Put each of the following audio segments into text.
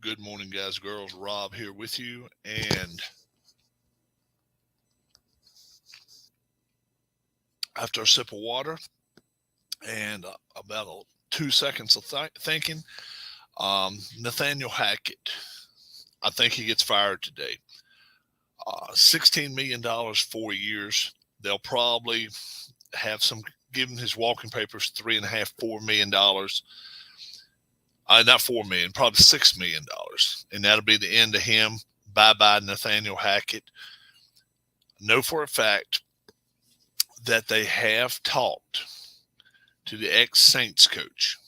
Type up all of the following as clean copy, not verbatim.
Good morning, guys, girls. Rob here with you. And after a sip of water and about 2 seconds of thinking, Nathaniel Hackett, I think he gets fired today. $16 million, 4 years. They'll probably have some, give him his walking papers, $3.5, $4 million. Not 4 million, probably $6 million, and that'll be the end of him. Bye bye, Nathaniel Hackett. Know for a fact that they have talked to the ex-Saints coach.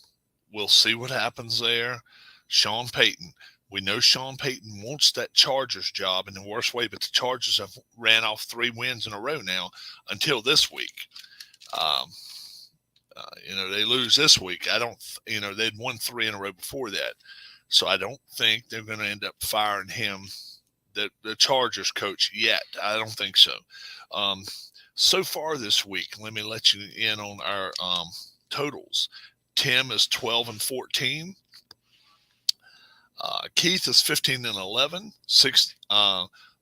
We'll see what happens there. Sean Payton. We know Sean Payton wants that Chargers job in the worst way, but the Chargers have ran off 3 wins in a row now until this week. They lose this week. They'd won 3 in a row before that. So I don't think they're going to end up firing him, the Chargers coach, yet. I don't think so. So far this week, let me let you in on our totals. Tim is 12-14. Keith is 15-11.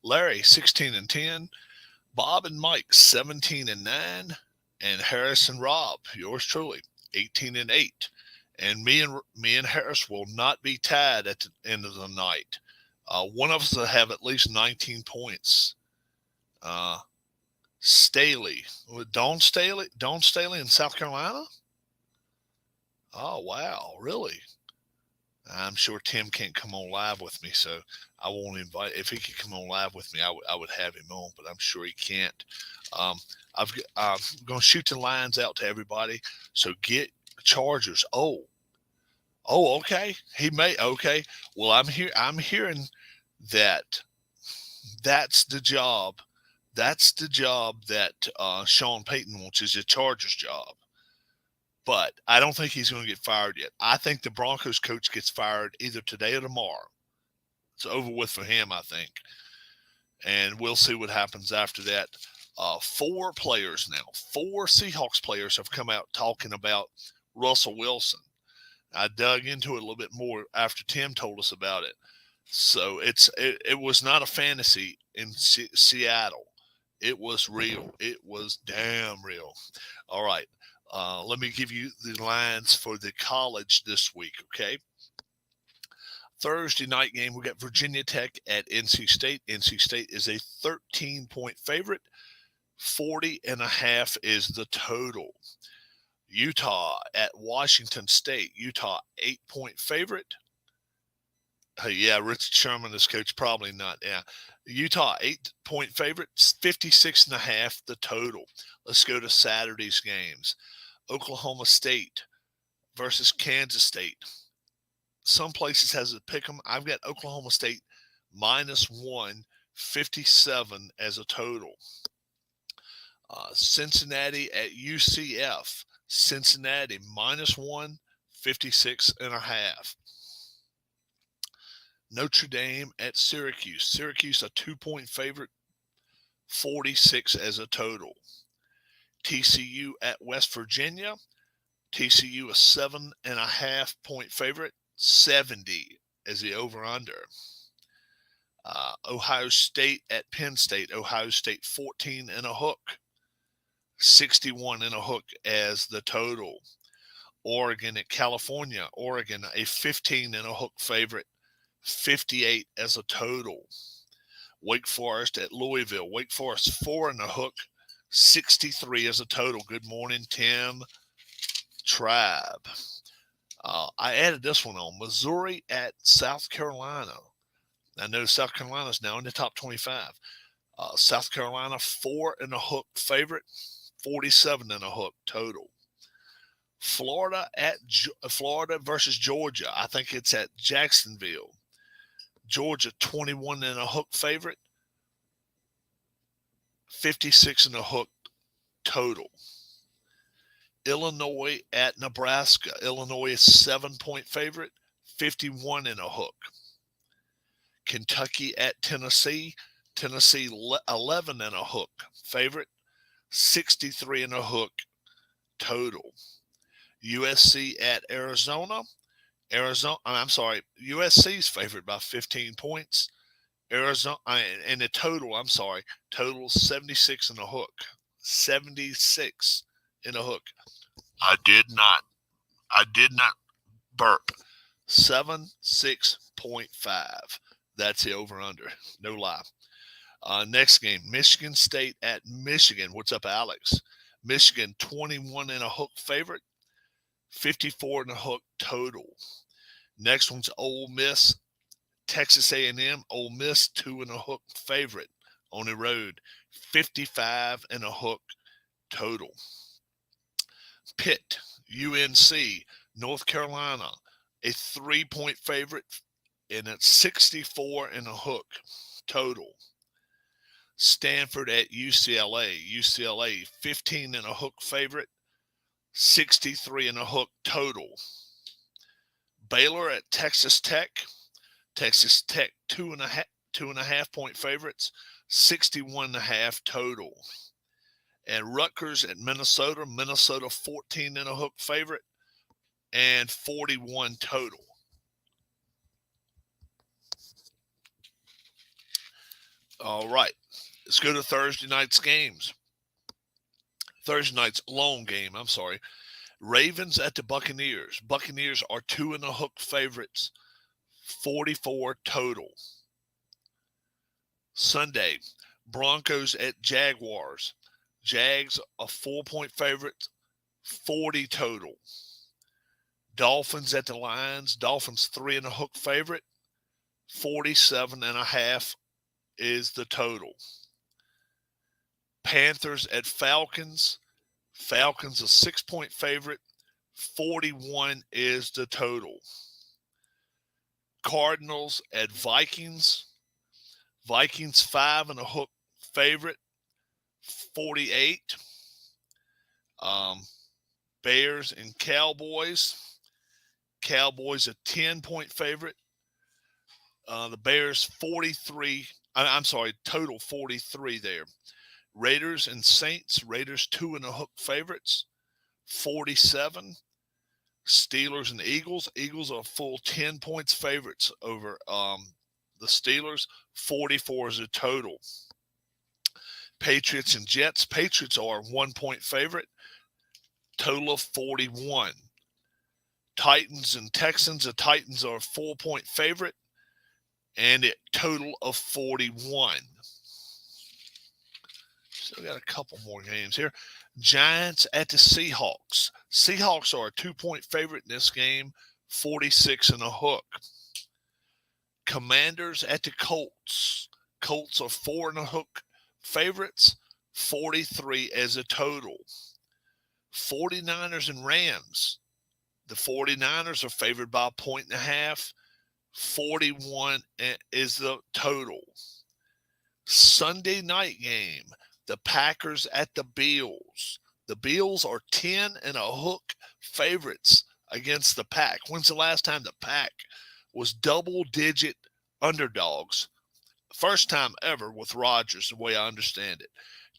Larry 16-10. Bob and Mike 17-9. And Harris and Rob, yours truly, 18-8. And me and Harris will not be tied at the end of the night. One of us will have at least 19 points. Staley, Dawn Staley in South Carolina? Oh, wow, really? I'm sure Tim can't come on live with me, so I won't invite. If he could come on live with me, I would have him on, but I'm sure he can't. I'm going to shoot the lines out to everybody. So get Chargers. Oh, okay. He may. Okay. Well, I'm hearing that that's the job. That's the job that Sean Payton wants, is a Chargers job. But I don't think he's going to get fired yet. I think the Broncos coach gets fired either today or tomorrow. It's over with for him, I think. And we'll see what happens after that. 4 players now. 4 Seahawks players have come out talking about Russell Wilson. I dug into it a little bit more after Tim told us about it. So it was not a fantasy in Seattle. It was real. It was damn real. All right. Let me give you the lines for the college this week, okay? Thursday night game, we got Virginia Tech at NC State. NC State is a 13-point favorite. 40.5 is the total. Utah at Washington State. Utah 8-point favorite. Yeah, Richard Sherman is coach. Probably not. Yeah, Utah 8-point favorite. 56.5 the total. Let's go to Saturday's games. Oklahoma State versus Kansas State. Some places has a pick 'em. I've got Oklahoma State -1, 57 as a total. Cincinnati at UCF. Cincinnati -1, 56.5. Notre Dame at Syracuse. Syracuse a 2-point favorite, 46 as a total. TCU at West Virginia. TCU a 7.5-point favorite, 70 as the over-under. Ohio State at Penn State. Ohio State 14 and a hook, 61 and a hook as the total. Oregon at California. Oregon a 15 and a hook favorite, 58 as a total. Wake Forest at Louisville. Wake Forest 4 and a hook, 63 as a total. Good morning, Tim Tribe. I added this one on. Missouri at South Carolina. I know South Carolina's now in the top 25. South Carolina 4 and a hook favorite, 47 and a hook total. Florida versus Georgia. I think it's at Jacksonville. Georgia 21 and a hook favorite, 56 and a hook total. Illinois at Nebraska. Illinois is 7-point favorite, 51 and a hook. Kentucky at Tennessee. Tennessee 11 and a hook favorite, 63 and a hook total. USC at Arizona. USC's favored by 15 points. Arizona, and the total, total 76 and a hook. 76 in a hook. I did not burp. 76.5. That's the over under. No lie. Next game, Michigan State at Michigan. What's up, Alex? Michigan 21 and a hook favorite, 54 and a hook total. Next one's Ole Miss, Texas A&M. Ole Miss 2 and a hook favorite on the road, 55 and a hook total. Pitt, UNC, North Carolina, a 3-point favorite, and it's 64 and a hook total. Stanford at UCLA, 15 and a hook favorite, 63 and a hook total. Baylor at Texas Tech, 2.5 point favorites, 61 and a half total. And Rutgers at Minnesota, 14 and a hook favorite, and 41 total. All right, let's go to Thursday night's games. Thursday night's long game, Ravens at the Buccaneers. Buccaneers are 2 and a hook favorites, 44 total. Sunday, Broncos at Jaguars. Jags a 4-point favorite, 40 total. Dolphins at the Lions. Dolphins 3 and a hook favorite, 47 and a half is the total. Panthers at Falcons. Falcons a 6-point favorite, 41 is the total. Cardinals at Vikings. Vikings 5 and a hook favorite, 48. Bears and Cowboys. Cowboys a 10-point favorite. The Bears 43. Total 43 there. Raiders and Saints. Raiders 2 and a hook favorites, 47. Steelers and Eagles. Eagles are full 10 points favorites over the Steelers. 44 is a total. Patriots and Jets. Patriots are 1-point favorite. Total of 41. Titans and Texans. The Titans are a 4-point favorite. And a total of 41. Still got a couple more games here. Giants at the Seahawks. Seahawks are a 2-point favorite in this game, 46 and a hook. Commanders at the Colts. Colts are 4 and a hook favorites, 43 as a total. 49ers and Rams. The 49ers are favored by 1.5. 41 is the total. Sunday night game. The Packers at the Bills. The Bills are 10 and a hook favorites against the Pack. When's the last time the Pack was double-digit underdogs? First time ever with Rodgers, the way I understand it.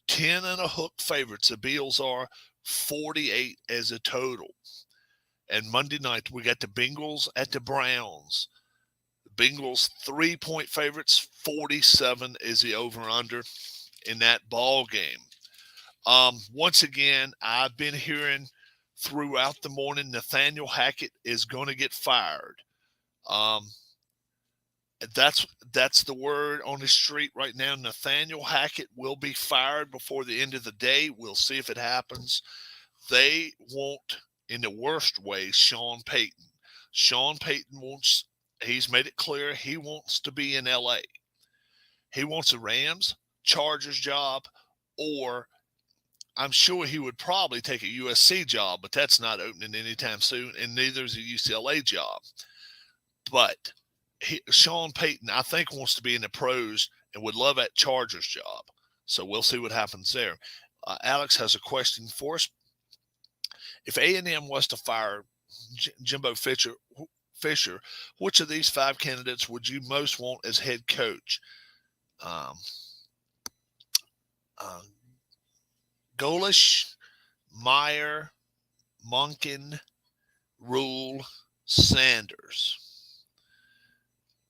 10 and a hook favorites. The Bills are 48 as a total. And Monday night, we got the Bengals at the Browns. The Bengals 3-point favorites, 47 is the over-under in that ball game. Once again, I've been hearing throughout the morning Nathaniel Hackett is going to get fired. That's the word on the street right now. Nathaniel Hackett will be fired before the end of the day. We'll see if it happens. They want, in the worst way, Sean Payton. Sean Payton he's made it clear he wants to be in L.A. He wants a Rams, Chargers job, or I'm sure he would probably take a USC job, but that's not opening anytime soon, and neither is a UCLA job. But Sean Payton, I think, wants to be in the pros and would love that Chargers job. So we'll see what happens there. Alex has a question for us. If A&M was to fire Jimbo Fisher, which of these 5 candidates would you most want as head coach? Golish, Meyer, Monken, Rule, Sanders.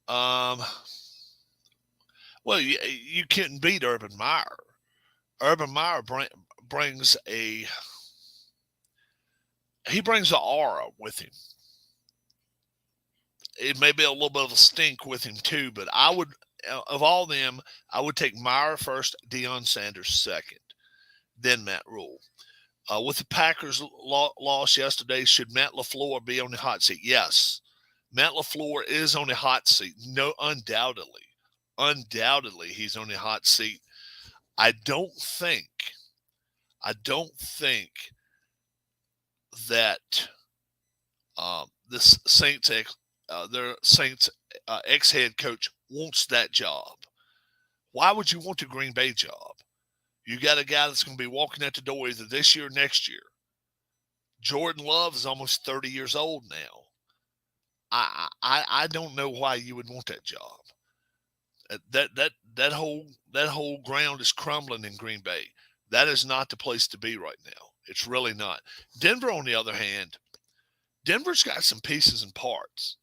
Um, well, you couldn't beat Urban Meyer. Urban Meyer brings a he brings an aura with him. It may be a little bit of a stink with him too, but I would, of all them, I would take Meyer first, Deion Sanders second, then Matt Rule. With the Packers' loss yesterday, should Matt LaFleur be on the hot seat? Yes, Matt LaFleur is on the hot seat. No, undoubtedly, he's on the hot seat. I don't think, I don't think that this their Saints ex head coach wants that job. Why would you want the Green Bay job? You got a guy that's going to be walking out the door either this year or next year. Jordan Love is almost 30 years old now. I don't know why you would want that job. That whole ground is crumbling in Green Bay. That is not the place to be right now. It's really not. Denver, on the other hand, Denver's got some pieces and parts.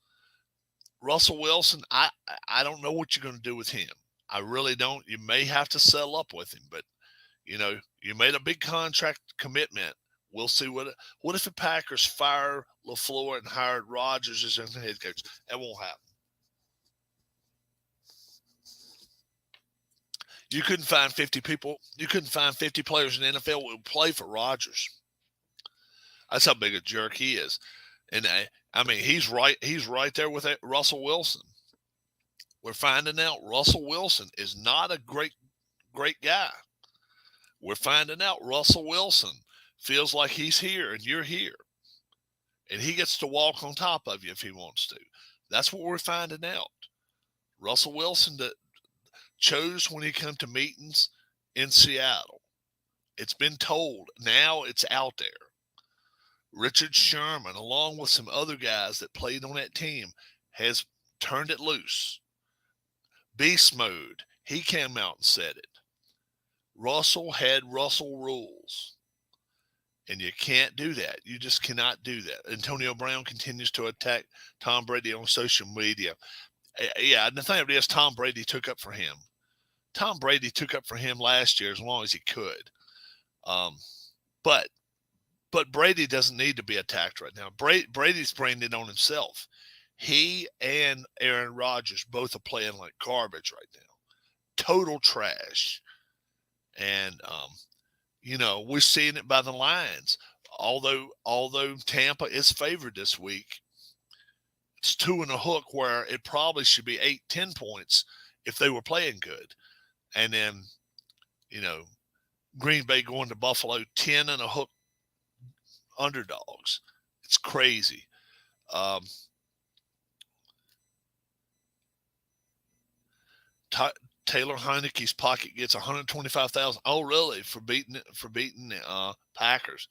Russell Wilson, I don't know what you're going to do with him. I really don't. You may have to settle up with him, but you made a big contract commitment. We'll see what if the Packers fire LaFleur and hired Rodgers as their head coach? That won't happen. You couldn't find 50 people. You couldn't find 50 players in the NFL who would play for Rodgers. That's how big a jerk he is. And I mean, he's right there with Russell Wilson. We're finding out Russell Wilson is not a great guy. We're finding out Russell Wilson feels like he's here and you're here. And he gets to walk on top of you if he wants to. That's what we're finding out. Russell Wilson chose when he come to meetings in Seattle. It's been told. Now it's out there. Richard Sherman, along with some other guys that played on that team, has turned it loose. Beast mode. He came out and said it. Russell had Russell rules. And you can't do that. You just cannot do that. Antonio Brown continues to attack Tom Brady on social media. Yeah, and the thing of it is, Tom Brady took up for him. Tom Brady took up for him last year as long as he could. But Brady doesn't need to be attacked right now. Brady's bringing it on himself. He and Aaron Rodgers both are playing like garbage right now. Total trash. And, we're seeing it by the lines. Although Tampa is favored this week, it's 2.5 where it probably should be 8-10 points if they were playing good. And then, Green Bay going to Buffalo 10.5 underdogs. It's crazy. Taylor Heineke's pocket gets $125,000. Oh, really? For beating Packers.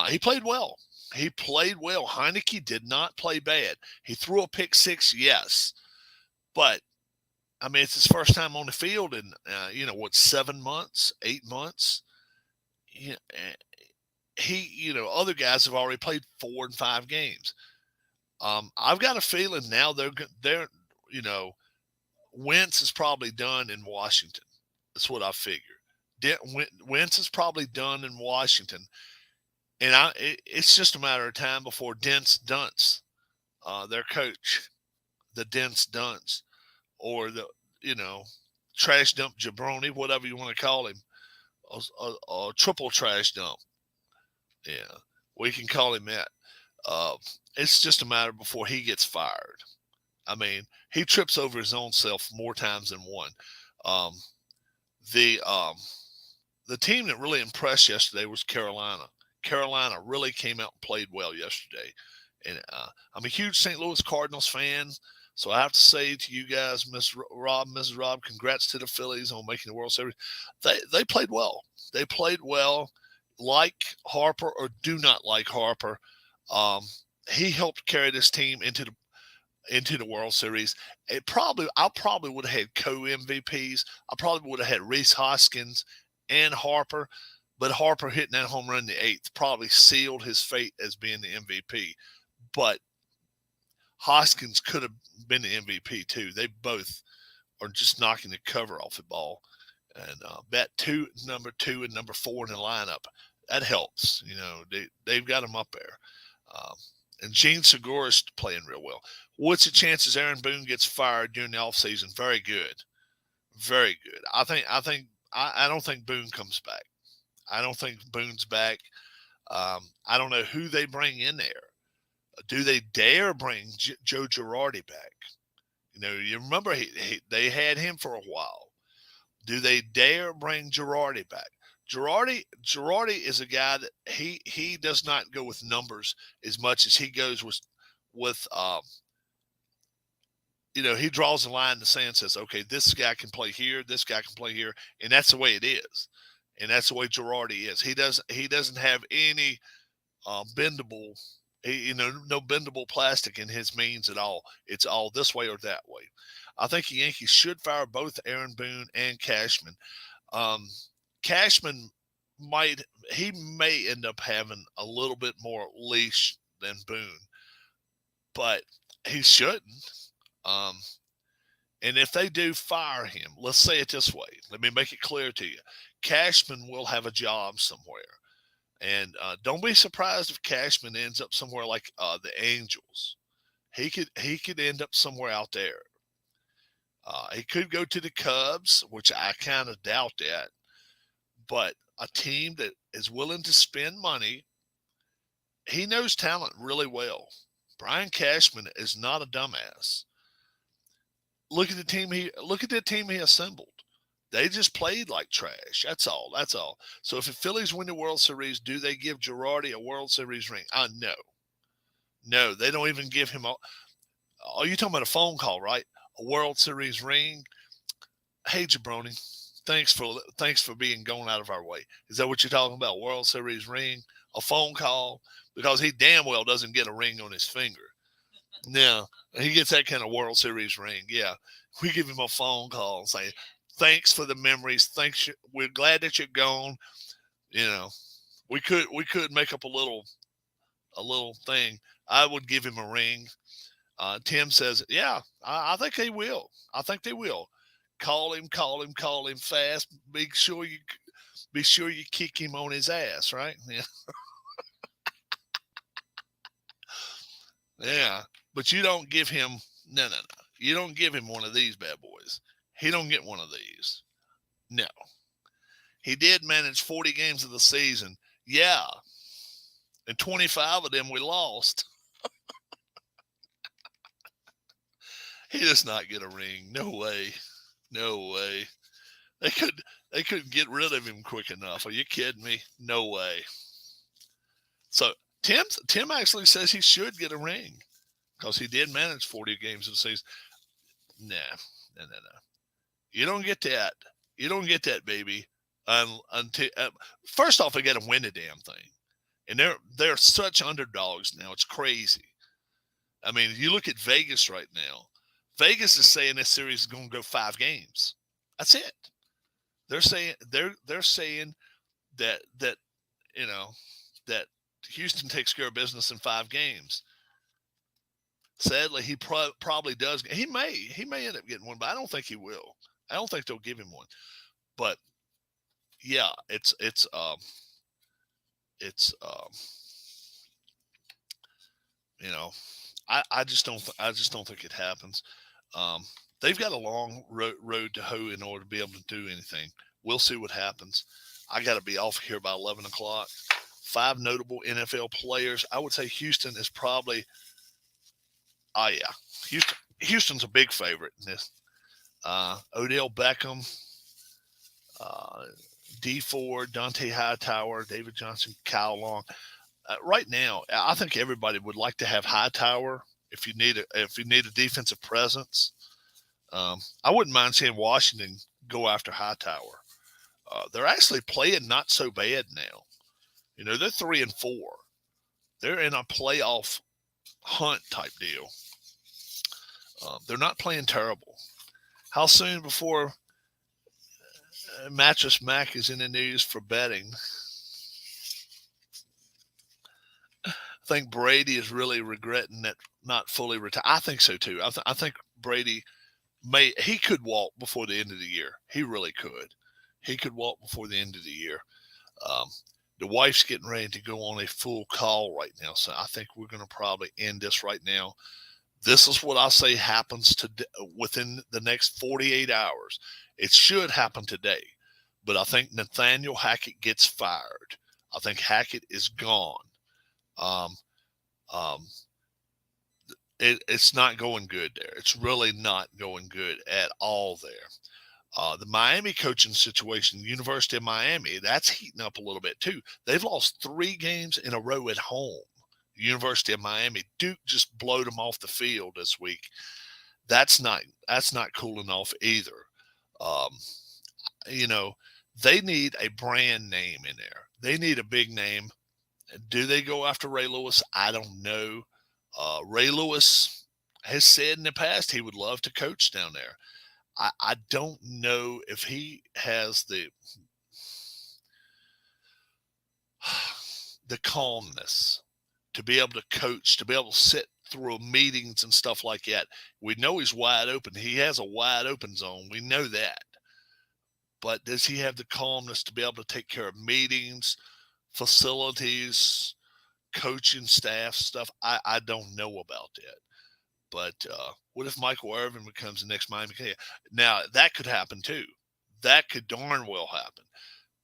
He played well. Heineke did not play bad. He threw a pick six, yes, but I mean it's his first time on the field in 7 months, 8 months. Other guys have already played 4 and 5 games. I've got a feeling now they're Wentz is probably done in Washington. That's what I figure. Wentz is probably done in Washington, and it's just a matter of time before Dent's Dunce, their coach, the Dent's Dunce, or the trash dump jabroni, whatever you want to call him, a triple trash dump. Yeah, we can call him that. It's just a matter before he gets fired. I mean, he trips over his own self more times than one. The team that really impressed yesterday was Carolina. Carolina really came out and played well yesterday. And I'm a huge St. Louis Cardinals fan, so I have to say to you guys, Mrs. Rob, congrats to the Phillies on making the World Series. They played well. They played well. Like Harper or do not like Harper, he helped carry this team into the World Series. I probably would have had co-MVPs. I probably would have had Rhys Hoskins and Harper, but Harper hitting that home run in the 8th probably sealed his fate as being the MVP. But Hoskins could have been the MVP too. They both are just knocking the cover off the ball. And bet number 2 and number 4 in the lineup. That helps. They've got them up there. Um, and Gene Segura's playing real well. What's the chances Aaron Boone gets fired during the offseason? Very good. Very good. I don't think Boone comes back. I don't think Boone's back. I don't know who they bring in there. Do they dare bring Joe Girardi back? You remember they had him for a while. Do they dare bring Girardi back? Girardi is a guy that he does not go with numbers as much as he goes with he draws a line in the sand and says, okay, this guy can play here, this guy can play here, and that's the way it is. And that's the way Girardi is. He doesn't have any bendable, no bendable plastic in his means at all. It's all this way or that way. I think the Yankees should fire both Aaron Boone and Cashman. Cashman may end up having a little bit more leash than Boone, but he shouldn't. And if they do fire him, let's say it this way. Let me make it clear to you. Cashman will have a job somewhere. And don't be surprised if Cashman ends up somewhere like the Angels. He could end up somewhere out there. He could go to the Cubs, which I kind of doubt that. But a team that is willing to spend money, he knows talent really well. Brian Cashman is not a dumbass. Look at the team he assembled. They just played like trash. That's all. So if the Phillies win the World Series, do they give Girardi a World Series ring? No. No, they don't even give him oh, you're talking about a phone call, right? A World Series ring. Hey, Jabroni, thanks for being going out of our way. Is that what you're talking about? World Series ring? A phone call? Because he damn well doesn't get a ring on his finger. Now, he gets that kind of World Series ring. Yeah. We give him a phone call and say, thanks for the memories. Thanks. We're glad that you're gone. We could make up a little thing. I would give him a ring. Tim says, yeah, I think they will. Call him fast. Be sure you kick him on his ass, right? Yeah. Yeah. But you don't give him, no. You don't give him one of these bad boys. He don't get one of these. No. He did manage 40 games of the season. Yeah. And 25 of them we lost. He does not get a ring. No way. They couldn't get rid of him quick enough. Are you kidding me? No way. So Tim actually says he should get a ring because he did manage 40 games of the season. No. You don't get that. You don't get that, baby. Until first off, they got to win the damn thing, and they're such underdogs now. It's crazy. I mean, you look at Vegas right now. Vegas is saying this series is going to go 5 games. That's it. They're saying that that Houston takes care of business in 5 games. Sadly, he probably does. He may end up getting one, but I don't think he will. I don't think they'll give him one. But yeah, it's I just don't think it happens. They've got a long road to hoe in order to be able to do anything. We'll see what happens. I got to be off here by 11 o'clock. 5 notable NFL players. I would say Houston is probably. Houston's a big favorite in this. Odell Beckham, D Ford, Dante Hightower, David Johnson, Kyle Long. Right now, I think everybody would like to have Hightower if you need a defensive presence. I wouldn't mind seeing Washington go after Hightower. They're actually playing not so bad now. They're 3-4. They're in a playoff hunt type deal. They're not playing terrible. How soon before Mattress Mac is in the news for betting? I think Brady is really regretting that not fully retired. I think so too. I think Brady he could walk before the end of the year. He really could. He could walk before the end of the year. Um, the wife's getting ready to go on a full call right now, so I think we're going to probably end this right now. This is what I say happens within the next 48 hours. It should happen today, but I think Nathaniel Hackett gets fired. I think Hackett is gone. Um, um, it's not going good there. It's really not going good at all there. The Miami coaching situation, University of Miami, that's heating up a little bit too. They've lost 3 games in a row at home. University of Miami, Duke just blowed them off the field this week. That's not cooling off either. Um, you know, they need a brand name in there. They need a big name. Do they go after Ray Lewis? I don't know. Ray Lewis has said in the past he would love to coach down there. I don't know if he has the calmness to be able to coach, to be able to sit through meetings and stuff like that. We know he's wide open. He has a wide open zone. We know that. But does he have the calmness to be able to take care of meetings, facilities, coaching staff stuff? I don't know about that. But what if Michael Irvin becomes the next Miami Heat? Now, that could happen too. That could darn well happen.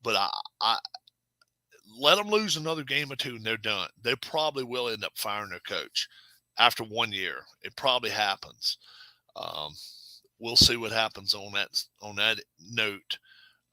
But I let them lose another game or two and they're done. They probably will end up firing their coach after 1 year. It probably happens. We'll see what happens on that note.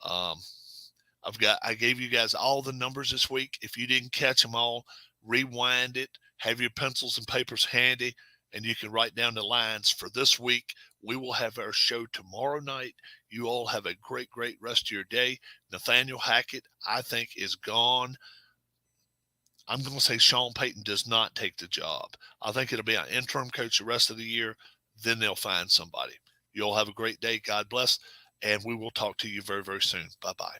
I gave you guys all the numbers this week. If you didn't catch them all, rewind it. Have your pencils and papers handy, and you can write down the lines for this week. We will have our show tomorrow night. You all have a great, great rest of your day. Nathaniel Hackett, I think, is gone. I'm going to say Sean Payton does not take the job. I think it'll be an interim coach the rest of the year. Then they'll find somebody. You all have a great day. God bless. And we will talk to you very, very soon. Bye-bye.